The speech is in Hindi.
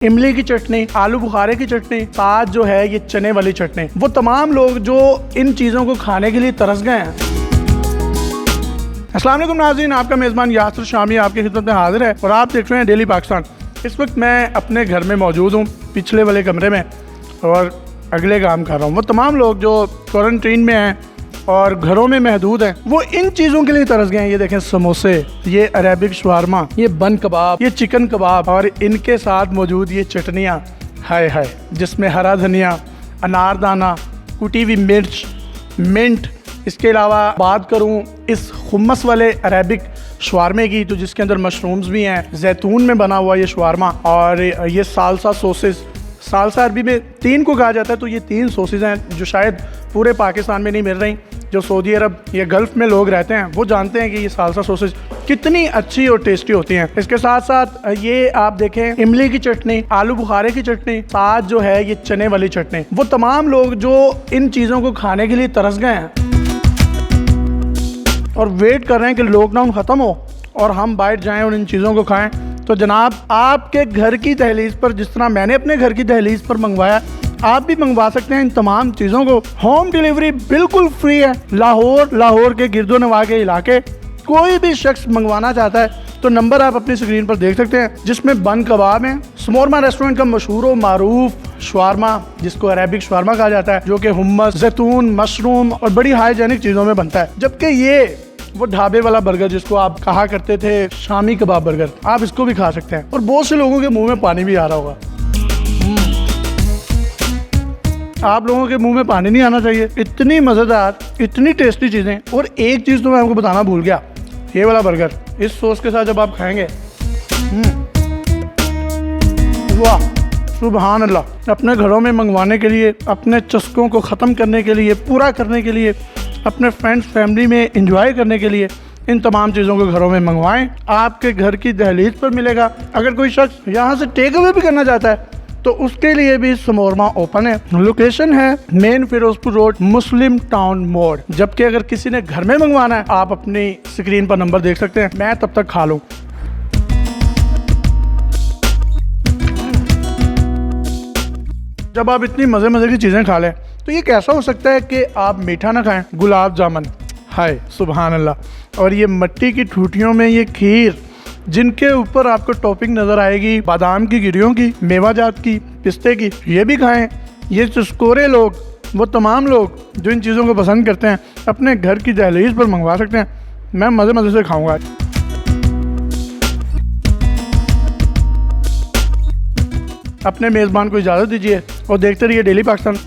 इमली की चटनी, आलू बुखारे की चटनी, साथ जो है ये चने वाली चटनी। वो तमाम लोग जो इन चीज़ों को खाने के लिए तरस गए हैं। अस्सलाम वालेकुम नाज़रीन, आपका मेज़बान यासिर शामी आपकी खिदमत में हाजिर है और आप देख रहे हैं डेली पाकिस्तान। इस वक्त मैं अपने घर में मौजूद हूँ, पिछले वाले कमरे में, और अगले काम कर रहा हूँ। वो तमाम लोग जो क्वारंटीन में हैं और घरों में महदूद हैं, वो इन चीज़ों के लिए तरस गए हैं। ये देखें, समोसे, ये अरेबिक शवारमा, ये बन कबाब, ये चिकन कबाब, और इनके साथ मौजूद ये चटनियाँ, हाय हाय, जिसमें हरा धनिया, अनारदाना, कुटी हुई मिर्च, मिंट। इसके अलावा बात करूँ इस हुम्मस वाले अरेबिक शवारमे की, तो जिसके अंदर मशरूम्स भी हैं, जैतून में बना हुआ ये शवारमा, और ये सालसा सोसेस। सालसा अरबी में 3 को कहा जाता है, तो ये 3 सोसेस हैं जो शायद पूरे पाकिस्तान में नहीं मिल रही। जो सऊदी अरब या गल्फ़ में लोग रहते हैं वो जानते हैं कि ये सालसा सोसेज कितनी अच्छी और टेस्टी होती हैं। इसके साथ साथ ये आप देखें, इमली की चटनी, आलू बुखारे की चटनी, साथ जो है ये चने वाली चटनी। वो तमाम लोग जो इन चीज़ों को खाने के लिए तरस गए हैं और वेट कर रहे हैं कि लॉकडाउन ख़त्म हो और हम बाहर जाएं और इन चीज़ों को खाएं। तो जनाब, आपके घर की दहलीज पर, जिस तरह मैंने अपने घर की दहलीज पर मंगवाया, आप भी मंगवा सकते हैं इन तमाम चीज़ों को। होम डिलीवरी बिल्कुल फ्री है। लाहौर के गिरदो नवा के इलाके कोई भी शख्स मंगवाना चाहता है तो नंबर आप अपनी स्क्रीन पर देख सकते हैं, जिसमें बन कबाब है। समोरमा रेस्टोरेंट का मशहूर व मारूफ शवारमा, जिसको अरेबिक शवारमा कहा जाता है, जो कि हुम्मस, जैतून, मशरूम और बड़ी हाइजेनिक चीज़ों में बनता है। जबकि ये वो ढाबे वाला बर्गर, जिसको आप कहा करते थे शामी कबाब बर्गर, आप इसको भी खा सकते हैं। और बहुत से लोगों के मुंह में पानी भी आ रहा होगा। आप लोगों के मुंह में पानी नहीं आना चाहिए, इतनी मज़ेदार, इतनी टेस्टी चीज़ें। और एक चीज़ तो मैं आपको बताना भूल गया, ये वाला बर्गर इस सॉस के साथ जब आप खाएंगे, वाह सुभान अल्लाह। अपने घरों में मंगवाने के लिए, अपने चस्कों को ख़त्म करने के लिए, पूरा करने के लिए, अपने फ्रेंड्स फैमिली में एंजॉय करने के लिए इन तमाम चीज़ों को घरों में मंगवाएं। आपके घर की दहलीज पर मिलेगा। अगर कोई शख्स यहाँ से टेक अवे भी करना चाहता है तो उसके लिए भी समोरमा ओपन है। लोकेशन है मेन फिरोजपुर रोड, मुस्लिम टाउन मोड़। जबकि अगर किसी ने घर में मंगवाना है, आप अपनी स्क्रीन पर नंबर देख सकते हैं। मैं तब तक खा लूँ। जब आप इतनी मज़े की चीज़ें खा लें तो ये कैसा हो सकता है कि आप मीठा ना खाएं। गुलाब जामुन, हाय सुभान अल्लाह। और ये मिट्टी की ठूठियों में ये खीर, जिनके ऊपर आपको टॉपिंग नज़र आएगी बादाम की गिरियों की, मेवा जात की, पिस्ते की, ये भी खाएं। ये चुस्कोरे लोग, वो तमाम लोग जो इन चीज़ों को पसंद करते हैं, अपने घर की दहलीज पर मंगवा सकते हैं। मैं मज़े से खाऊंगा। अपने मेज़बान को इजाज़त दीजिए और देखते रहिए डेली पाकिस्तान।